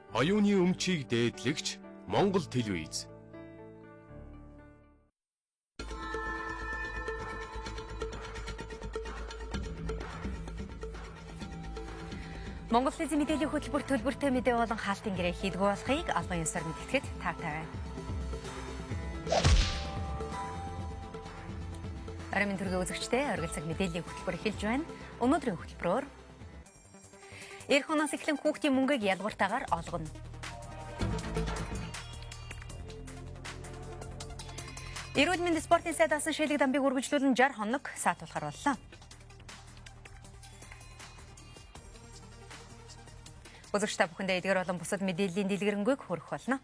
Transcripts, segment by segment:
Оюуны өмчийг дээдлэгч Монгол телевиз. Монгол телевизийн мэдээллийн хөтөлбөр төлбөртэй мэдээ болон хаалтын гэрээ хийдгүү болохыг албан ёсоор мэдгэхэд таатай байна. Арамын төргийн үзэгчтэй оргил цаг мэдээллийн хөтөлбөр эхэлж байна. Өнөөдрийн хөтөлбөрөөр эх оноос эхлэн хүүхдийн мөнгийг ядгууртаагаар олгоно. Эрүүл мэндийн спортын сайд асан шилэг дамбыг үргэлжлүүлэн 60 хоног саатуулахар боллоо. Үзэгч та бүхэндээ эдгээр болон бусад мэдээллийн дэлгэрэнгүй хүргэх болно.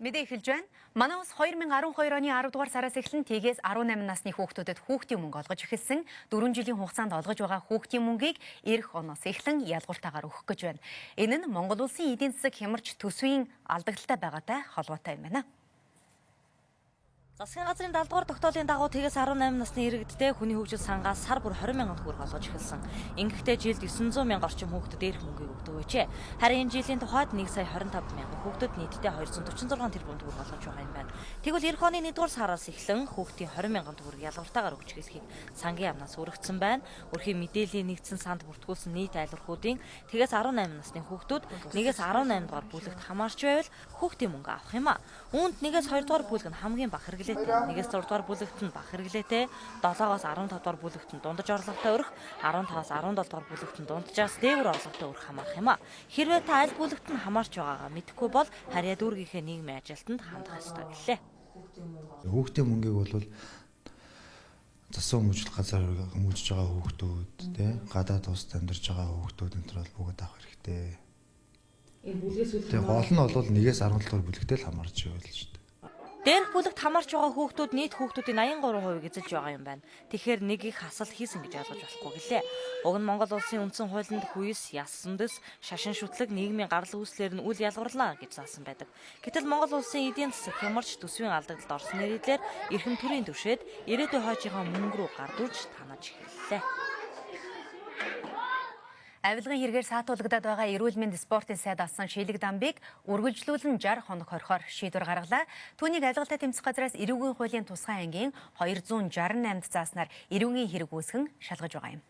Мэдээ эхэлж байна. Манай улс 2012 оны 10 дугаар сараас эхлэн тгээс 18 насны хүүхдүүдэд хүүхдийн мөнгө олгож эхэлсэн. 4 жилийн хугацаанд олгож байгаа хүүхдийн мөнгийг эх оноос эхлэн ядгууртаагаар өгөх гэж байна. Энэ нь Монгол улсын эдийн засаг хямарч төсвийн алдагдaltaй байгаатай холбоотой юм байна. Засгийн газрын 70 дугаар тогтоолын дагуу тгээс 18 насны иргэдтэй хүний хөгжил сангаас сар бүр 20 мянган төгрөг олгож эхэлсэн. Ингэхдээ жилд 900 мянга орчим хүүхдэд эрх мөнгийг өгдөг байжээ. Харин энэ жилийн тухайд 1 сая 25 мянган хүүхдэд нийтдээ 246 тэрбум төгрөг олгож байгаа юм байна. Тэгвэл эх оны 1 дугаар сараас эхлэн хүүхдийн 20 мянган төгрөг ялгууртаагаар өгч эхлэхийг сангийн яамнаас өргөцсөн байна. Өрхийн мэдээллийн нэгдсэн санд бүртгүүлсэн нийт айлгууруудын тгээс 18 насны хүүхдүүд 1-ээс 18 дугаар бүлэгт хамаарч байвал хүүхдийн мөнгө авах юм а. Үүнд 1-ээс 2 дугаар бүлэг нь хамгийн бага хэрэглээ. 1-ээс 6 дугаар бүлэгт нь бага хэрэглээтэй, 7-оос 15 дугаар бүлэгт нь дундаж орлоготой өрх, 15-аас 17 дугаар бүлэгт нь дунджаас дээгүүр орлоготой өрх хамаарах юм а. Хэрвээ та аль бүлэгт нь хамаарч байгаагаа мэдэхгүй бол харьяа дүүргийнхээ нийгмийн ажилтнанд хандах ёстой гэлээ. Хүүхдийн мөнгийг бол засгийн хүмүүжил газар хүмүүжиж байгаа хүүхдүүд, гадаад улсад амьдарч байгаа хүүхдүүд энэ төр бол бүгд авах хэрэгтэй. Энэ бүлгээс үл Тэгээ гол нь бол 1-ээс 17 дугаар бүлэгтэй л хамаарч байвал шүү дээ. Дээрх бүлэгт хамаарч байгаа хүүхдүүд нийт хүүхдүүдийн 83% эзэлж байгаа юм байна. Тэгэхээр нэг их хасал хийсэн гэж ойлгож болохгүй гэлээ. Уг нь Монгол улсын үндсэн хуулинд хүйс, яс сүндэс, шашин шүтлэг, нийгмийн гарал үүслэр нь үл ялгуурлаа гэж заасан байдаг. Гэтэл Монгол улсын эдийн засаг хямарч төсвийн алдагдлалд орсон нэрээр эрхэм төрийн түвшээд ирээдүйн хойжийнхаа мөнгө рүү гардуулж танаж эхэллээ. Авилгын хэрэгээр саатуулгадаад байгаа эрүүл мэндийн спортын сайд асан шилэг дамбыг үргэлжлүүлэн 60 хоног хорихоор шийдвэр гаргалаа. Түүнийг авилгалтай тэмцэх газраас эрүүгийн хуулийн тусгай ангийн 268-д зааснаар эрүүгийн хэрэг үүсгэн шалгаж байгаа юм.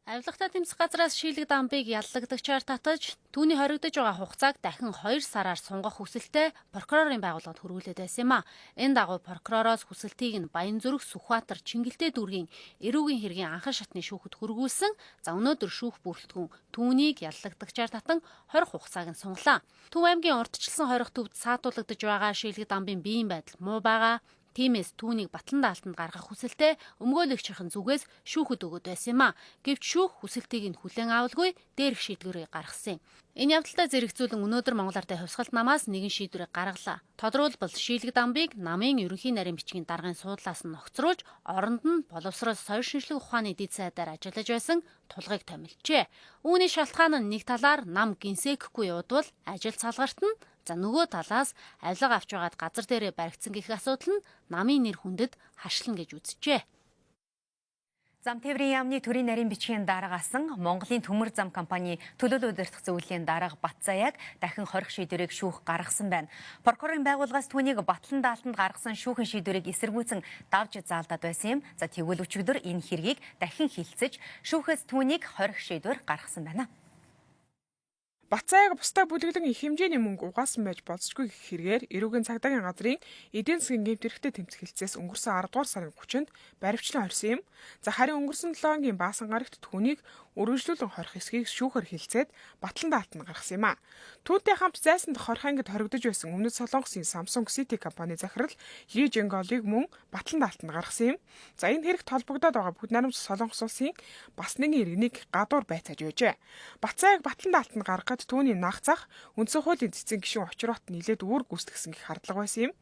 Авилгатай тэмцэх газраас шилэг дамбыг яллагдагчаар татаж, түүний хоригдож байгаа хугацааг дахин 2 сараар сунгах хүсэлтэд прокурорын байгууллагад хүргүүлээд байсан юм а. Энэ дагуу прокуророос хүсэлтийг нь Баянзүрх, Сүхбаатар, Чингэлтэй дүүргийн эрүүгийн хэргийн анхан шатны шүүхэд хүргүүлсэн. За өнөөдөр шүүх бүрэлдэхүүн түүнийг яллагдагчаар татан хорих хугацааг нь сунгалаа. Төв аймгийн урдчилсан хорих төвд саатуулагдж байгаа шилэг дамбын биеийн байдал муу байгаа. Тиймээс түүнийг батлан даалтанд гаргах хүсэлтэд өмгөөлөгчийн зүгээс шүүхэд өгöd байсан юм а. Гэвч шүүх хүсэлтийг нь хүлээн авалгүй дээрх шийдвэрийг гаргасан юм. Энэ явдалтай зэрэгцүүлэн өнөөдөр Монгол Ардын хувьсгалт намаас нэгэн шийдвэрийг гаргалаа. Тодорхойлбол шилэг дамбыг намын ерөнхий нарийн бичгийн даргын суудлаас нь огцруулж, оронд нь боловсрол соёл шинжилгээ ухааны эдийн сайдаар ажиллаж байсан тулгыг томилжээ. Үүний шалтгаан нь нэг талаар нам гинсээхгүй явдвал ажил салгарт нь, за нөгөө талаас авилга авч байгаад газар дээрээ баригдсан гэх асуудал нь намын нэр хүндэд хашлна гэж үзжээ. Зам тээврийн яамны төрийн нарийн бичгийн дарга асан Монголын төмөр зам компани төлөөлөл удирдах зөвлөлийн дарга Батцаяаг дахин хорих шийдвэрийг шүүх гаргасан байна. Прокурорын байгууллагаас түүнийг батлан даалтанд гаргасан шүүхэн шийдвэрийг эсэргүүцэн давж заалдаад байсан юм. За тэгвэл өчигдөр энэ хэргийг дахин хилцэж шүүхээс түүнийг хорих шийдвэр гаргасан байна. Батцаяаг бусдаа бүлэглэн их хэмжээний мөнгө угаасан байж болзошгүй гэх хэрэгээр эрүүгийн цагдаагийн газрын эдийн засгийн гэмт хэрэгтээ тэмцэх хэлцээс өнгөрсөн 10 дугаар сарын 30-нд баривчлан хорьсон юм. За харин өнгөрсөн 7 хоногийн баасан гарагт түүнийг үргэлжлүүлэн хорих эсхийг шүүхэр хилцээд батлан даалтанд гаргасан юм а. Түүнтэй хамт зайсан дах хорих ангид хоригдож байсан Өмнөд Солонгосын Samsung City компани захирал Ли Жэнголыг мөн батлан даалтанд гаргасан юм. За энэ хэрэгт холбогдоод байгаа бүгд наримс Солонгос улсын бас нэгэн иргэнийг гадуур байцааж байжээ. Батцаяаг батлан даалтанд гаргахад түүний нах зах үндсэн хуулийн цэцэн гишүүн очроот нилээд үүр гүйцэтгсэн гэх хардлага байсан юм.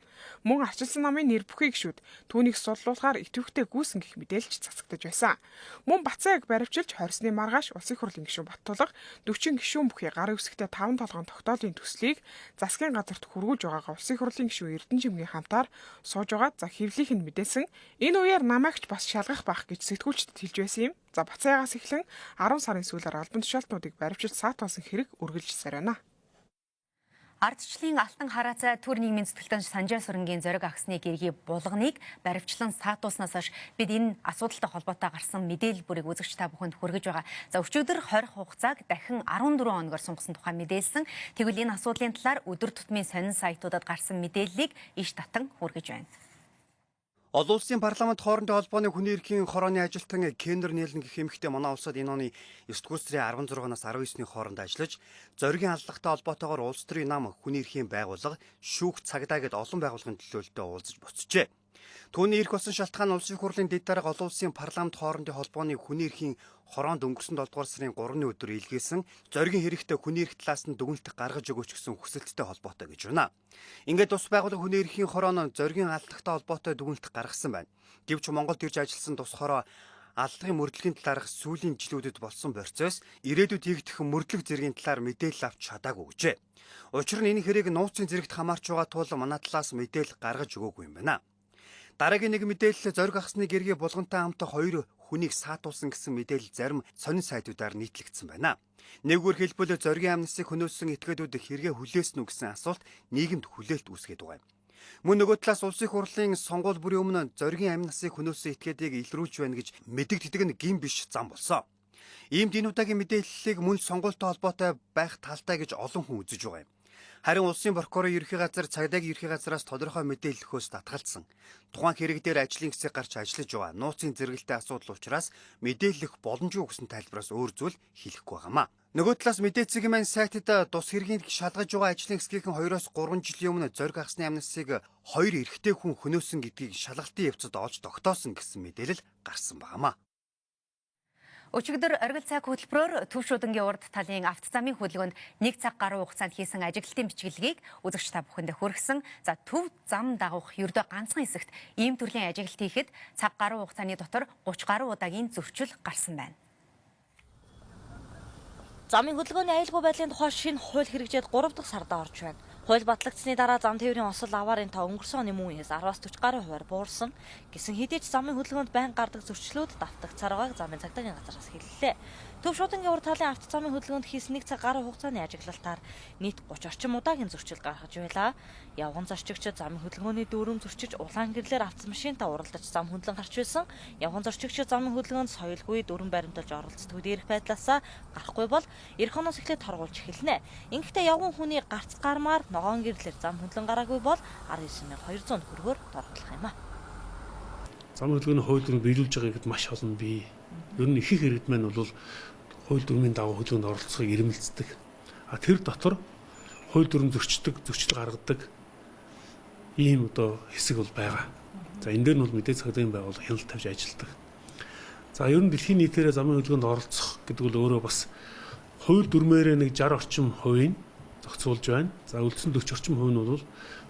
Мөн арчилсан намын нэр бүхий гишүүд түүнийг судлуулахаар идэвхтэй гүйсэн гэх мэдээлж цацагдж байсан. Мөн Батцаяаг баривчилж хорсны маргааш улсын хурлын гишүүн Баттулга 40 гишүүн бүхий гарын үсэгтээ 5 толгойн тогтоолын төслийг засгийн газарт хүргүүлж байгаагаа улсын хурлын гишүүн Эрдэнэжимгийн хамтаар сууж байгаа. За хэвлийнх нь мэдээсэн энэ үеэр намаагч бас шалгах байх гэж сэтгүүлчдэд хэлж байсан юм. За Бацаагаас эхлэн 10 сарын сүүлээр албан тушаалтнуудыг баривчилж саатуулсан хэрэг үргэлжилсээр байна. Ардчлалын алтан хараацай төр нийгмийн зөвлөлтөнд Санжаа Сүрэнгийн зориг агсны гэргийн булганыг баривчлан саатууснаас хойш бид энэ асуудалтай холбоотой гарсан мэдээлэл бүрийг үзэгч та бүхэнд хүргэж байгаа. За өчигдөр 20 хугацааг дахин 14 хоногор сунгасан тухай мэдээлсэн. Тэгвэл энэ асуудлын талаар өдөр тутмын сонин сайтуудад гарсан мэдээллийг иш татан хүргэж байна. Олон улсын парламент хоорондын холбооны хүний эрхийн хорооны ажилтан Кеннер Нэлэн гэх эмэгтэй манай улсад энэ оны 9-р сарын 16-наас 19-ний хооронд ажиллаж, зоригийн аллагтай холбоотойгоор улс төрийн нам хүний эрхийн байгууллага шүүх цагдаа гэд олон байгууллагын төлөөлөлтөд уулзаж буцжээ. Түүний эрх болсон шалтгаан улсын хурлын дэд дарга олон улсын парламент хоорондын холбооны хүний эрхийн хороонд өнгөрсөн 7-р сарын 3-ны өдөр илгээсэн зоригийн хэрэгтэй хүний эрх талаас нь дүгнэлт гаргаж өгөөч гэсэн хүсэлттэй холбоотой гэж байна. Ингээд тус байгууллага хүний эрхийн хорооно зоригийн аллагтай холбоотой дүгнэлт гаргасан байна. Гэвч Монголд ирж ажилласан тус хороо аллагын мөрдлөгийн талаарх сүүлийн жилүүдэд болсон процесс ирээдүйд хийгдэх мөрдлөг зэргийн талаар мэдээлэл авч чадаагүй гэжээ. Учир нь энэ хэрэг нууцын зэрэгт хамаарч байгаа тул манай талаас мэдээлэл гаргаж өгөөгүй юм байна. Дараагийн нэг мэдээлэл зориг агсны гэргийн булгантай хамт 2 хүнийг саатуулсан гэсэн мэдээлэл зарим сонин сайтуудаар нийтлэгдсэн байна. Нэгүгээр хэлбэл зоригийн амнистыг хөнөөсөн этгээдүүд хэрэгэ хүлээсэн үү гэсэн асуулт нийгэмд хүлээлт үүсгээд байгаа юм. Мөн нөгөө талаас улсын хурлын сонгуул бүрийн өмнө зоригийн амнистыг хөнөөсөн этгээдийг илрүүлж байна гэж мэдэгддэг нь гин биш зам болсон. Ийм энэ удаагийн мэдээллийг мөн сонгуультай холбоотой байх талтай гэж олон хүн үзэж байгаа юм. Харин улсын прокурорын ерхий газар цагдаагийн ерхий газараас тодорхой мэдээлэл өгөхөөс татгалзсан. Тухайн хэрэг дээр ажлын хэсэг гарч ажиллаж байгаа. Нууцын зэрэгэлтэй асуудал учраас мэдээлэх боломжгүй гэсэн тайлбараас өөр зүйл хэлэхгүй байгаамаа. Нөгөө талаас мэдээцгийн маань сайтад тус хэргийг шалгаж байгаа ажлын хэсгийн 2-3 жилийн өмнө зориг агсны амнистыг 2 эрэгтэй хүн хөнөөсөн гэдгийг шалгалтын явцад олж тогтоосон гэсэн мэдээлэл гарсан байгаамаа. Өчигдөр оргил цаг хөтөлбөрөөр Төв шуудангийн урд талын авто замын хөдөлгөөнд 1 цаг гаруй хугацаанд хийсэн ажиглалтын бичлэгийг үзэгч та бүхэндээ хүргэсэн. За Төв зам дагуух ердөө ганцхан хэсэгт ийм төрлийн ажиглалт хийхэд цаг гаруй хугацааны дотор 30 гаруй удаагийн зөрчил гарсан байна. Замын хөдөлгөөний аюулгүй байдлын тухай шинэ хууль хэрэгжээд 3 дахь сард орж байна. Хууль батлагдсны дараа зам тээврийн осол аваарын тоо өнгөрсөн оны мөнхөөс 10-аас 40 гаруй хувиар буурсан. Гэсэн хэдий ч замын хөдөлгөөнд байнга гардаг зөрчлүүд давтагдсаар байгааг замын цагдаагийн газраас хэллээ. Төв шуудангийн урд талын авто замын хөдөлгөөнд хийсэн 1 цаг гаруй хугацааны ажиглалтаар нийт 30 орчим удаагийн зөрчил гаргаж байлаа. Явган зорчигчид замын хөдөлгөөний дүүрэн зөрчиж улаан гэрлэр автомашинтай уралдаж зам хөндлөн гарч байсан. Явган зорчигчид замын хөдөлгөөнд соёлгүй дүүрэн баримталж оролцдог дээрх байдлаасаа гарахгүй бол эх оноос эхлээд торгуулж эхэлнэ. Ингэхдээ явган хүний гарц гармаар ногоон гэрлэр зам хөндлөн гараагүй бол 19,200 төгрөгөөр торгуулах юм а. Зам хөдөлгөөний хууль дүрмийг биелүүлж байгаа гэхэд маш олон бий. Ер нь их иргэд маань бол хууль дүрмийн дагуу хөдөлгөөнд оролцохыг ирмэлцдэг. Тэр дотор хууль дүрм зөрчдөг, зөрчил гаргадаг ийм одоо хэсэг бол байгаа. За энэ дээр нь бол мэдээ цагдаагийн байгууллага хяналт тавьж ажилладаг. За ер нь дэлхийн нийтээрээ замын хөдөлгөөнд оролцох гэдэг бол өөрөө бас хууль дүрмээрээ нэг 60 орчим хувийг зохицуулж байна. За үлдсэн 40 орчим хувь нь бол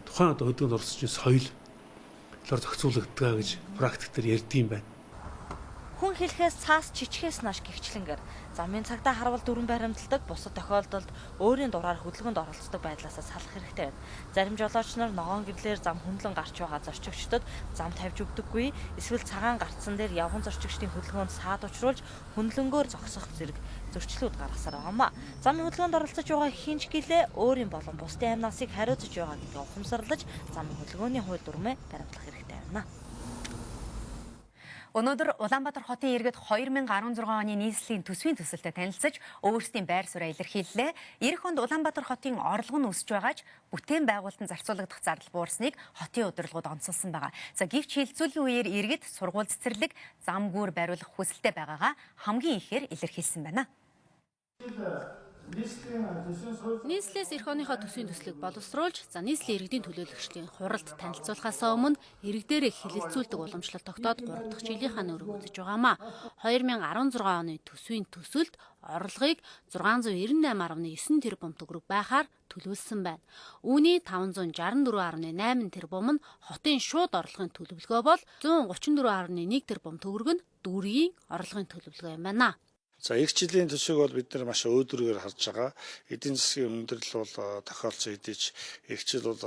тухайн одоо хөдөлгөөнд оролцохын соёл талаар зохицуулагддаг гэж практик дээр ярьд юм байна. Хүн хэлэхээс цаас чичгээс нааш гихчлэнгээр замын цагдаа харвал дүүрэн баримталдаг бусад тохиолдолд өөрийн дураар хөдөлгөөнд оролцдог байдлаасаа салах хэрэгтэй байна. Зарим жолооч нар ногоон гэрлэр зам хөндлөн гарч байгаа зорчигчдод зам тавьж өгдөггүй, эсвэл цагаан гарцсан дээр явган зорчигчдын хөдөлгөөнд саад учруулж хөндлөнгөөр зогсох зэрэг зөрчлүүд гаргасаар байгаамаа. Замын хөдөлгөөнд оролцож байгаа хинч гэлээ өөрийн болон бусдын амь насыг хариуцж байгаа гэдгийг ухамсарлаж замын хөдөлгөөний хууль дүрмээ баримтлах хэрэгтэй байна. Өнөөдөр Улаанбаатар хотын иргэд 2016 оны нийслэлийн төсвийн төсөлтөд танилцж өөрсдийн байр сууриа илэрхийллээ. Эх онд Улаанбаатар хотын орлого нь өсөж байгаач бүтээн байгуулалтанд зарцуулагдах зардал буурсныг хотын удирдлагууд онцолсон байгаа. За гэвч хилцүүлгийн үеэр иргэд сургууль цэцэрлэг, зам гүүр бариулах хүсэлтэй байгаагаа хамгийн ихээр илэрхийлсэн байна. Нийслэлээс эх оныхоо төсвийн төслийг боловсруулж, нийслэлийн иргэдийн төлөөлөгчдийн хуралд танилцуулахаас өмнө иргэдээрээ хэлэлцүүлдэг уламжлалт тогтоод 3 дахь жилийнхаа нөрөг үзэж байгаамаа. 2016 оны төсвийн төсөлд орлогыг 698.9 тэрбум төгрөг байхаар төлөвлөсөн байна. Үүний 564.8 тэрбум нь хотын шууд орлогын төлөвлөгөө бол 134.1 тэрбум төгрөг нь дүүргийн орлогын төлөвлөгөө юм байна. За эх жилийн төсвийг бол бид нар маш өөдрөөр харж байгаа. Эдийн засгийн өндөрлөл бол тохиолдсон хэдий ч эх жил бол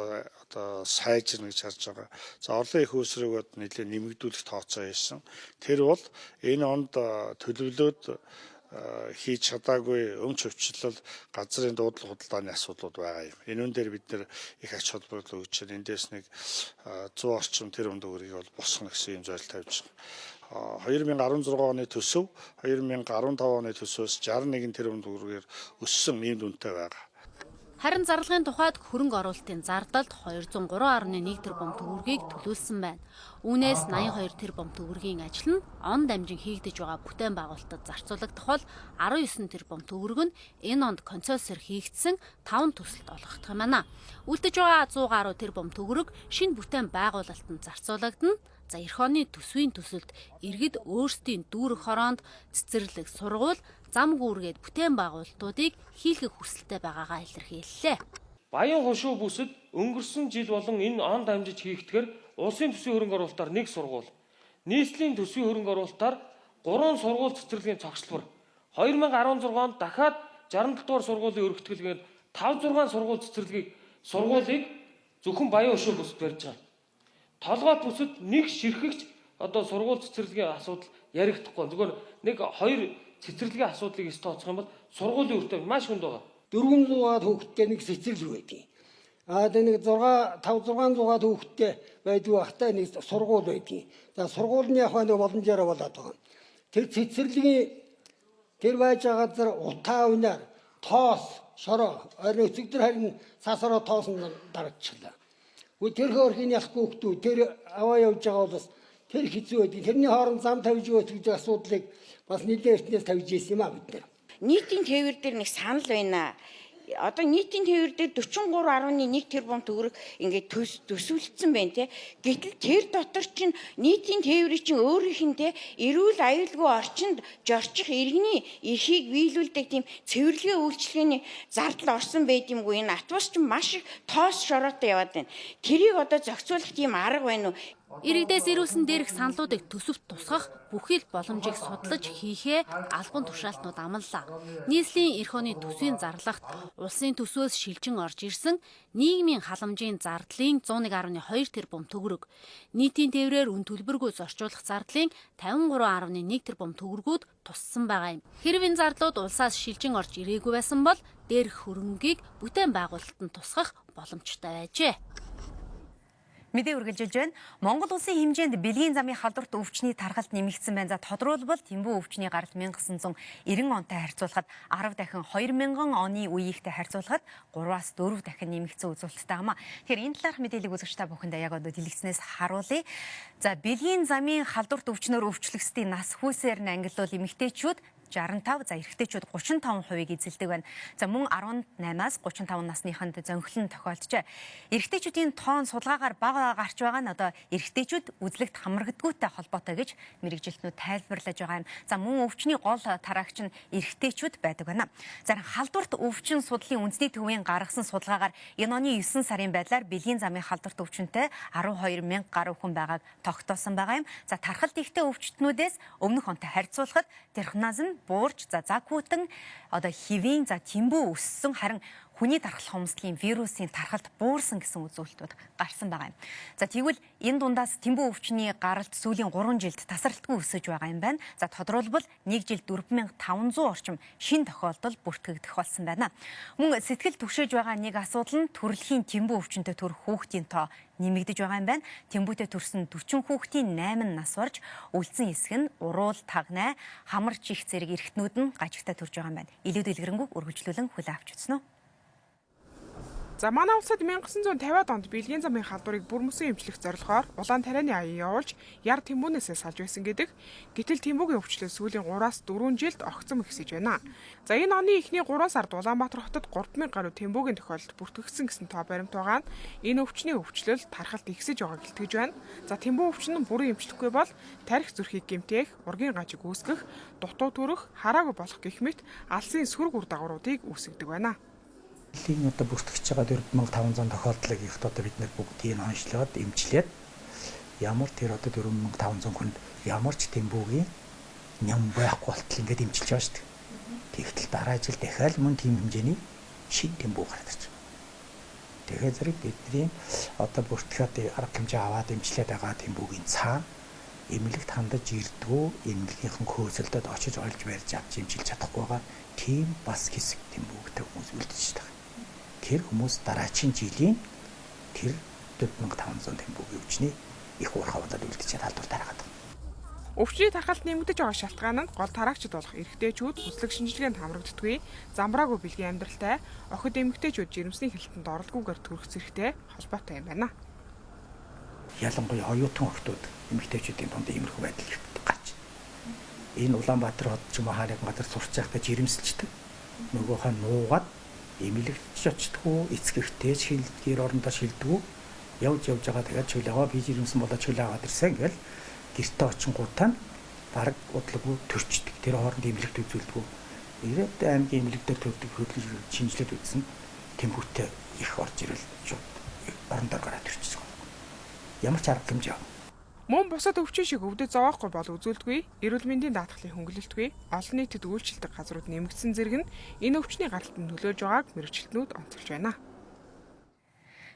одоо сайжирна гэж харж байгаа. За орлогын их үүсвэрийг бол нэлээд нэмэгдүүлэх тооцоо хийсэн. Тэр бол энэ онд төлөвлөлөөд хийж чадаагүй өмч өвчлөл газрын дуудлага худалдааны асуудлууд байгаа юм. Энэ дээр бид нэр их ач холбогдол өгч байна. Эндээс нэг 100 орчим тэрбум төгрөгийг бол босгоно гэсэн юм зорилт тавьж байгаа. 2016 оны төсөв 2015 оны төсвөөс 61 тэрбум төгрөгээр өссөн ийм дүнтэй байгаа. Харин зарлагын тухайд хөрөнгө оруулалтын зардалд 203.1 тэрбум төгрөгийг төлүүлсэн байна. Үүнээс 82 тэрбум төгрөгийн ажил нь он дамжин хийгдэж байгаа бүтээн байгуулалтад зарцуулагдах бол 19 тэрбум төгрөг нь энэ онд концессор хийгдсэн 5 төсөлд олгогдох юм байна. Үлдэж байгаа 100 гаруй тэрбум төгрөг шинэ бүтээн байгуулалтанд зарцуулагдана. За эх оны төсвийн төсөлд иргэд өөрсдийн дүүрэг хороонд цэцэрлэг, сургууль, зам гүүргээд бүтээн байгуулалтуудыг хийлгэх хүсэлтэй байгаагаа илэрхийллээ. Баян хушуу бүсэд өнгөрсөн жил болон энэ он дамжиж хийгдэхээр улсын төсвийн хөрөнгө оруулалтаар 1 сургууль, нийслэлийн төсвийн хөрөнгө оруулалтаар 3 сургууль цэцэрлэгийн цогцлбор, 2016 онд дахиад 67 дугаар сургуулийн өргөтгөлгээр 5-6 сургууль цэцэрлэгийг сургуулийг зөвхөн Баян хушуу бүсэд барьж байгаа. Толгойд бүсэд нэг ширхэгч одоо сургууль цэцэрлэгийн асуудал яригдахгүй. Зүгээр нэг 2 цэцэрлэгийн асуудлыг тооцох юм бол сургуулийн үртэй маш хүнд байгаа. 400-аад хүүхэдтэй нэг цэцэрлэг байдгийг. Тэгээ нэг 500-600-аад хүүхэдтэй байдгүй бахтай нэг сургууль байдгийг. За сургуулийн яг нэг боломжоор болоод байгаа. Тэр цэцэрлэгийн тэр байж байгаа газар утаа унаар тоос шороо орой өцөгдөр харин сасараа тоосон дарагдчихлаа. Тэр хөрхийн ялахгүй хүмүүс тэр аваа явж байгаа бол бас тэр хэцүү байдаг. Тэрний хооронд зам тавьж өгөх гэдэг асуудлыг бас нэлээд эртнээс тавьж ирсэн юм а бид нар. Нийтийн тээвэр дээр нэг санал байна. Одоо нийтийн тээвэр дээр 43.1 тэрбум төгрөг ингээд төсвөлдсөн байна те. Гэтэл тэр дотор чинь нийтийн тээврийн чинь өөрийнхөө эрүүл аюулгүй орчинд жорчих иргэний эрхийг биелүүлдэг тийм цэвэрлэгийн үйлчлэгээний зардал орсон байд юмгүй. Энэ атвас чинь маш их тоос шороотой яваад байна. Тэрийг одоо зохицуулах тийм арга байна уу? Иргэдээс ирүүлсэн дээрх саналуудыг төсөвт тусгах бүхий л боломжийг судлаж хийхээ албан тушаалтнууд амлалаа. Нийслэлийн эх оны төсвийн зарлагт улсын төсвөөс шилжин орж ирсэн нийгмийн халамжийн зардлын 101.2 тэрбум төгрөг, нийтийн тээврээр үн төлбөргүй зорчуулах зардлын 53.1 тэрбум төгрөгүүд туссан байгаа юм. Хэрв энэ зардлууд улсаас шилжин орж ирээгүй байсан бол дээрх хөрөнгийг бүтээн байгуулалтанд тусгах боломжтой байжээ. Мэдээ үргэлжилж байна. Монгол улсын хэмжээнд бэлгийн замын халдварт өвчний тархалт нэмэгдсэн байна. За тодорхойлбол Тэмбүү өвчний гаралт 1990 онтой харьцуулахад 10 дахин 2000 оны үеийнхтэй харьцуулахад 3-аас 4 дахин нэмэгдсэн үзүүлэлттэй хамаа. Тэгэхээр энэ талаарх мэдээллийг үзэгч та бүхэнд яг одоо дэлгэцнээс харуулъя. За бэлгийн замын халдварт өвчнөөр өвчлөгсдийн нас хүүсээр нь ангиллуул эмэгтэйчүүд 65, за эрэгтэйчүүд 35%-ийг эзэлдэг байна. За мөн 18-аас 35 насныханд зөнхлөн тохиолджээ. Эрэгтэйчүүдийн тоон судалгаагаар бага гарч байгаа нь одоо эрэгтэйчүүд үзлэгт хамрагдгүйтэй холбоотой гэж мэрэгжилтнүүд тайлбарлаж байгаа юм. За мөн өвчний гол тараагч нь эрэгтэйчүүд байдаг байна. За халдварт өвчин судлалын үндэсний төвийн гаргасан судалгаагаар энэ оны 9 сарын байдлаар бэлгийн замын халдварт өвчнөд 12,000 гаруй хүн байгааг тогтоосон байгаа юм. За тархалт ихтэй өвчтнүүдээс өмнөх онтой харьцуулахад тэрхнаас нь буурч за загвуутан одоо хэвийн за Тэмбүү өссөн, харин хүний тархалах хумсгалын вирусын тархалт буурсан гэсэн үзүүлэлтүүд гарсан байгаа юм. За тэгвэл энэ дундаас Тэмбүү өвчний гаралт сүүлийн 3 жилд тасралтгүй өсөж байгаа юм байна. За тодорхойлбол 1 жилд 4500 орчим шин тохиолдол бүртгэгдэх болсон байна. Мөн сэтгэл түгшээж байгаа нэг асуудал нь төрөлхийн Тэмбүү өвчнөд төрөх хүүхдийн тоо нэмэгдэж байгаа юм байна. Тэмбүүтэй төрсэн 40 хүүхдийн 8 нас орж үлдсэн хэсэг нь уруул, тагнай, хамар чих зэрэг эрэгтнүүд нь гажигтай төрж байгаа юм байна. Илүү дэлгэрэнгүй үргэлжлүүлэн хүлээн авч үзсэн үү? За манай улсад 1950-ад онд бэлгийн замын халдварыг бүр мөсөн эмчлэх зорилгоор улаан тарианы аян явуулж яр Тэмбүүнээсээ салж байсан гэдэг. Гэтэл Тэмбүүгийн өвчлөл сүүлийн 3-аас 4 жилд огцом ихсэж байна. За энэ оны эхний 3 сард Улаанбаатар хотод 3000 гаруй Тэмбүүгийн тохиолдолд бүртгэгдсэн гэсэн тоо баримт байгаа нь энэ өвчний өвчлөл тархалт ихсэж байгааг илтгэж байна. За Тэмбүү өвчин нь бүрэн эмчлэхгүй бол тарих зүрхийг гэмтэх, ургийн гажиг үүсгэх, дутуу төрөх, хараагүй болох гэх мэт алсын сөрөг үр дагавруудыг үүсгэдэг байна. Бэлгийн одоо бүртгэж байгаа 4500 тохиолдлыг ихт одоо бид нэр бүгдийг онцлоод эмчлээд ямар тэр одоо 4500 хүнд ямар ч Тэмбүүгийн ням байхгүй болтол ингээд дэмжиж байгаа шүү дээ. Тэгтэл дараа жил дахиад мөн тийм хэмжээний шин тэмбүү гаргаж. Тэгэхээр зэрэг бидний одоо бүртгэхэд арга хэмжээ аваад дэмжлээд байгаа тэмбүүгийн цаа эмнэлэгт хандаж ирдгүү эмнэлгийнхэн хөөцөлдөд очиж олж барьж авч дэмжиж чадахгүй байгаа тийм бас хэсэг тэмбүүгтэй хүмүүс үлдэж байгаа. Тэр хүмүүс дараагийн жилийн тэр 4500 тэмбүүгийн өвчний их уурхай болоод үлдчихээд халдвар тараагаад байна. Өвчний тархалт нэмэгдэж байгаа шалтгаан нь гол тараагчид болох эрэгтэйчүүд хүслэг шинжилгээнд хамрагддаггүй, замбраагүй бэлгийн амьдралтай, охид эмэгтэйчүүд жирэмсний хяналтанд оролдоггүйгээр төрөх зэрэгтэй холбоотой юм байна. Ялангуяа оюутан охтууд эмэгтэйчүүдийн дунд иймэрхүү байдал их гарч байна. Энэ Улаанбаатар хот ч юм уу Харийг гадар сурч байхдаа жирэмсэлждэг. Нөгөөхөө нуугаад эмнэлэгт очдгоо эцгэрхтэй шилдгээр орондоо шилдэггүй. Явж байгаа тэгээд чөлөөгөө би жирэмсэн болоод чөлөө аваад ирсэн гэл гэртээ очингуудаа бараг удлаггүй төрчдөг. Тэр хооронд эмнэлэгт үзүүлдэггүй. Ирээд аймгийн эмнэлэгтээр төрдөг хөдөлгөөн шинжилээд үзсэн тэмхүүтэй их орж ирэл шууд орондоо гараад төрчихсөн. Ямар ч арга хэмжээ. Мөн бусад өвчин шиг өвдөд зовоохгүй бол үзүүлдэггүй, эрүүл мэндийн даатгалын хөнгөлөлтгүй, олон нийтэд үйлчлдэг газрууд нэмэгдсэн зэрэг нь энэ өвчний гаралтанд нөлөөлж байгааг мэрэгчлэтнүүд онцолж байна.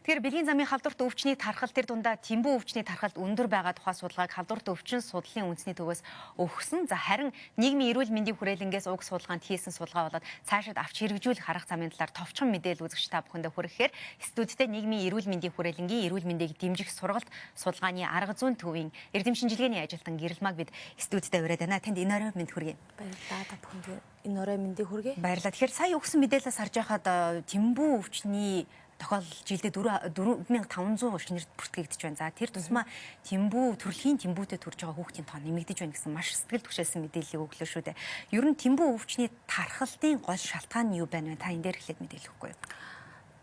Тэгэхээр бэлгийн замын халдварт өвчний тархал тэр дундаа тэмбүү өвчний тархалт өндөр байгаа тухай судалгааг халдварт өвчин судлалын үндэсний төвөөс өгсөн. За харин нийгмийн эрүүл мэндийн хүрээлэнгээс уг судалгаанд хийсэн судалгаа болоод цаашид авч хэрэгжүүлэх арга замын талаар товчхон мэдээлэл үзэгч та бүхэндээ хүрэхээр студидтэй нийгмийн эрүүл мэндийн хүрээлэнгийн эрүүл мэндийг дэмжих сургалт судалгааны арга зүйн төвийн эрдэм шинжилгээний ажилтан Гэрэлмаг бид студидтэй ураад байна. Танд энэ орой мэнд хүргэе. Баярлалаа та бүхэнд энэ орой мэндийг хүргэе. Баярлалаа. Тэгэхээр сая өгсөн мэдээлэлээс харж байхад тэмбүү өвчний тохиолдол жилдээ 4500 шинээр бүртгэгдэж байна. За тэр тусмаа тэмбүү төрөлхийн тэмбүүтэй төрж байгаа хүүхдийн тоо нэмэгдэж байна гэсэн маш сэтгэл түгшээсэн мэдээллийг өглөө шүү дээ. Ер нь тэмбүү өвчний тархалтын гол шалтгаан нь юу байна вэ? Та энэ дээр эхлээд мэдээлэл өгөхгүй юу?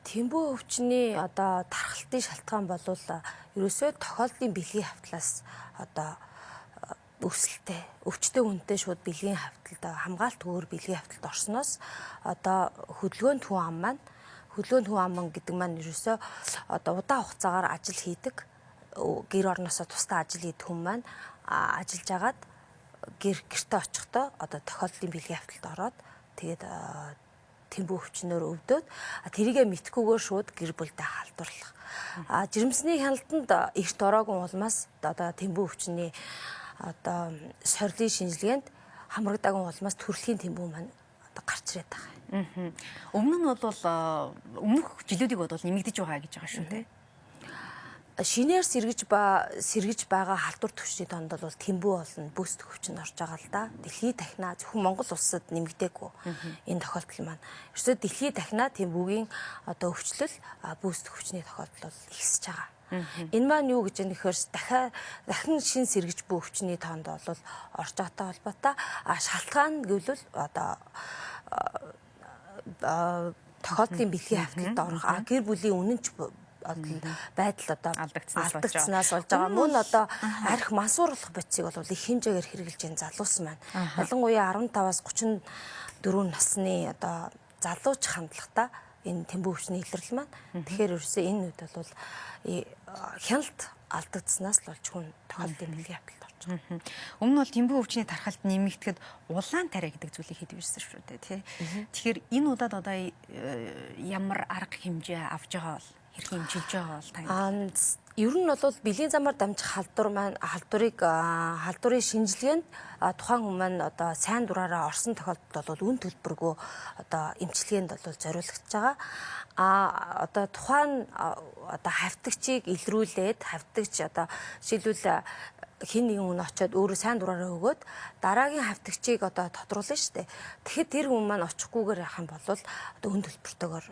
Тэмбүү өвчний одоо тархалтын шалтгаан бол ерөөсөө тохиолдлын бэлгийн хавтлаас одоо өсөлттэй өвчтэй үнэтэй шууд бэлгийн хавталд хамгаалт өөр бэлгийн хавталд орсноос одоо хөдөлгөөнд хүн ам маань хөдөлгөөнд хүн ам гэдэг маань ерөөсөө одоо удаан хугацаагаар ажил хийдэг гэр орносоо тусдаа ажил хийдэг хүн маань ажиллаж агаад гэртээ очихдоо одоо тохиолдлын бэлгийн хавталд ороод тэгээд тэмбүү өвчнөөр өвдөд тэрийгэ мэдхгүйгээр шууд гэр бүлдээ халдварлах. Жирэмсний хяналтанд эрт ороогүй улмаас одоо тэмбүү өвчний одоо сорилын шинжилгээнд хамрагдаагүй улмаас төрөлхийн тэмбүү маань одоо гарч ирээд байгаа. Өмнө нь бол өмнөх жилүүдийг бодвол нэмэгдэж байгаа гэж байгаа шүү дээ. Шинээр сэргэж байгаа халдвар төвчний донд бол тэмбүү болно бөөсдөх өвчин орж байгаа л да. Дэлхийд дахинаа зөвхөн Монгол улсад нэмэгдээгүй энэ тохиолдол маань. Ерөөсөө дэлхийд дахинаа тэмбүүгийн одоо өвчлөл бөөсдөх өвчний тохиолдол бол ихсэж байгаа. Энэ маань юу гэж нэхэр дахин шин сэргэж буй өвчний тоонд бол орж байгаатай холбоотой шалтгаан гэвэл одоо тохиолдлын бэлгийн хавталд орох гэр бүлийн үнэнч байдал одоо алдагдсанаас болж байгаа. Мөн одоо арх мансууруулах бодисыг бол их хэмжээгээр хэрэгжилж байгаа залуус маань. Ялангуяа 15-аас 34 насны одоо залууч хандлагатай энэ тэмбүү өвчний илэрлэл маань. Тэгэхээр ерөөсөө энэ үед бол хяналт алдагдсанаас л болж хүн тохиолдлын бэлгийн хавталд орж байгаа. Өмнө нь бол тэмбүү өвчний тархалт нэмэгдэхэд улаан тариа гэдэг зүйлийг хийдэг байсан шүү дээ, тий. Тэгэхээр энэ удаад одоо ямар арга хэмжээ авж байгаа бол хэрхэн хэмжилж байгаа бол тань. Ер нь бол бэлгийн замаар дамжих халдварын шинжилгээнд тухайн хүн маань одоо сайн дураараа орсон тохиолдолд бол үн төлбөргүй одоо эмчилгээнд бол зориулагдж байгаа. Одоо тухайн одоо хавтагчийг илрүүлээд хавтагч одоо жишээлбэл хин нэгэн хүн очиод өөрөө сайн дураараа өгөөд дараагийн хавтагчийг одоо тодруулна шүү дээ. Тэгэхэд тэр хүн маань очихгүйгээр явах юм бол одоо үн төлбөртөөр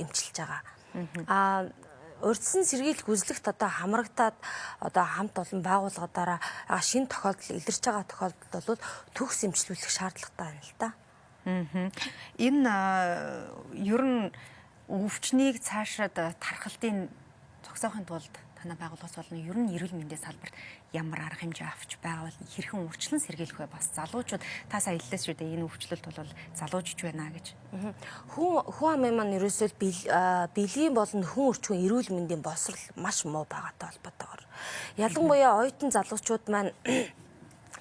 эмчилж байгаа. Урьдчилан сэргийлэх үзлэгт одоо хамрагдаад одоо хамт олон байгууллагуудаараа шинэ тохиолдол илэрч байгаа тохиолдолд бол төгс эмчилүүлэх шаардлагатай байна л да. Энэ ер нь өвчнийг цаашаад тархалтын зогсоохын тулд танай байгууллагаас болон ер нь эрүүл мэндийн салбарт ямар арга хэмжээ авч байгаа бол хэрхэн урьдчилан сэргийлэх вэ? Бас залуучууд та сая хэллээ шүү дээ. Энэ өвчлөлт бол залуучж байна гэж. Хүн амын маань ерөөсөө бэлгийн болон хүн өрчмөн эрүүл мэндийн боловсрол маш муу байгаатай холбоотойгоор. Ялангуяа оюутан залуучууд маань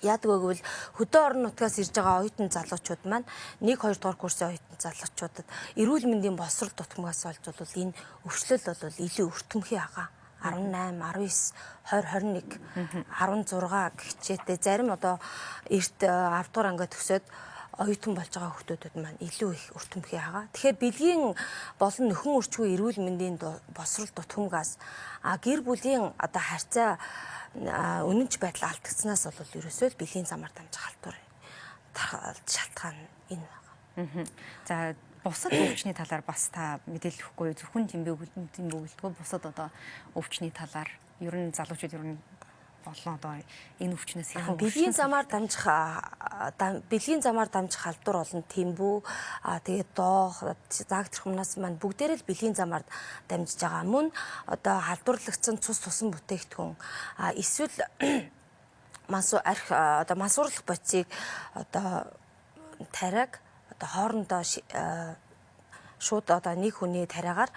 Яадаг вэ гэвэл хөдөө орон нутгаас ирж байгаа оюутан залуучууд маань 1-2 дугаар курсын оюутан залуучуудад эрүүл мэндийн боловсрол дутамгаас олж бол энэ өвчлөл бол илүү өртөмхий байгаа. 18, 19, 20, 21, 16 гихчээтэй зарим одоо эрт 10 дугаар ангид төгсөөд оюутан болж байгаа хүүхдүүдэд маань илүү их өртөмхий байгаа. Тэгэхээр бэлгийн болон нөхөн өрчгүй эрүүл мэндийн боловсрол дутамгаас гэр бүлийн одоо харьцаа үнэнч байдал алдагдсанаас бол ерөөсөө л бэлгийн замаар дамжих халдвар шалтгаан энэ байна. За бусад өвчний талаар бас та мэдээлэл өгөхгүй зөвхөн тэмбэг бөгөлдгөө бусад одоо өвчний талаар ер нь залуучууд ер нь болон одоо энэ өвчнөөс хэрхэн бэлгийн замаар дамжих халдвар болон тэмбүү тэгээд доох заагдрахмнаас маань бүгдээрээ л бэлгийн замаар дамжиж байгаа. Мөн одоо халдварлагдсан цус тусан бүтээгдэхүүн эсвэл мансуурлах бодисыг одоо тариаг одоо хоорондоо шууд одоо нэг хүний тариагаар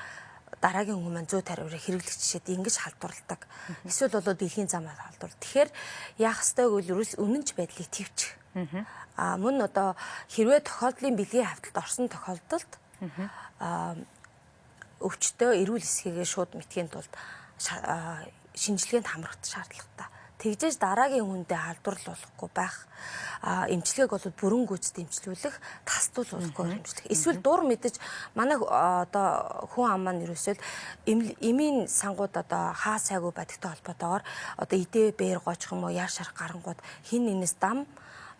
дараагийн хүн маань 100 тариаврыг хэрэглэх жишээд ингэж халдварладаг. Эсвэл бол бэлгийн замаар халдвар. Тэгэхээр яах ёстой гэвэл үнэнч байдлыг төвчих. Мөн одоо хэрвээ тохиолдлын бэлгийн хавталд орсон тохиолдолд өвчтөө эрүүл хэсгийгээ шууд мэдхийн тулд шинжилгээнд хамрах шаардлагатай. Тэгжээж дараагийн хүндээ халдварлал болохгүй байх. Эмчилгээг бол бүрэн гүйцэд эмчилүүлэх, тасдуул болохгүй эмчилэх. Эсвэл дур мэдэж манай одоо хүн ам маань ерөөсөө эмийн сангууд одоо хаа сайгүй байдагтай холбоотойгоор одоо идээ бээр гоожих юм уу яар шарах гарангууд хин нэнээс дам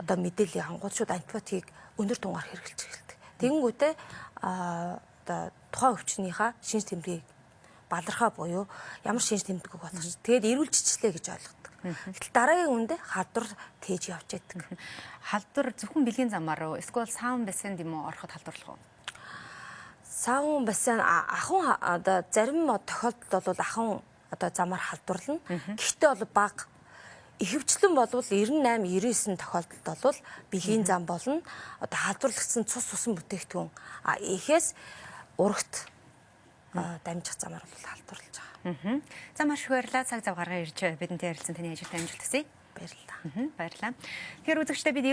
одоо мэдээлэл хангууд шууд антибиотикийг өндөр тунгаар хэрэглэж эхэлдэг. Тэгэнгүүтээ одоо тухайн өвчнийхаа шинж тэмдгийг балархаа буюу ямар шинж тэмдэггүй болох ч тэгээд эрүүлжчихлээ гэж ойлгодог. Гэтэл дараагийн үндэ халдвар тээж явж байдаг. Халдвар зөвхөн бэлгийн замаар уу эсвэл саун бассейнд юм уу ороход халдварлах уу? Саун бассейн ахын одоо зарим тохиолдолд бол ахын одоо замаар халдварлана. Гэхдээ бол бага ихэвчлэн болвол 98, 99 тохиолдолд бол бэлгийн зам болно. Одоо халдварлагдсан цус тусан бүтээгдэхүүн ихээс урагт дамжих замаар бол халдварлаж байгаа. За маш их баярлалаа. Цаг зав гаргаад ирж бидэнтэй ярилцсан таны ажилд амжилт хүсье. Баярлалаа. Баярлалаа. Тэгэхээр үзэгчдээ бид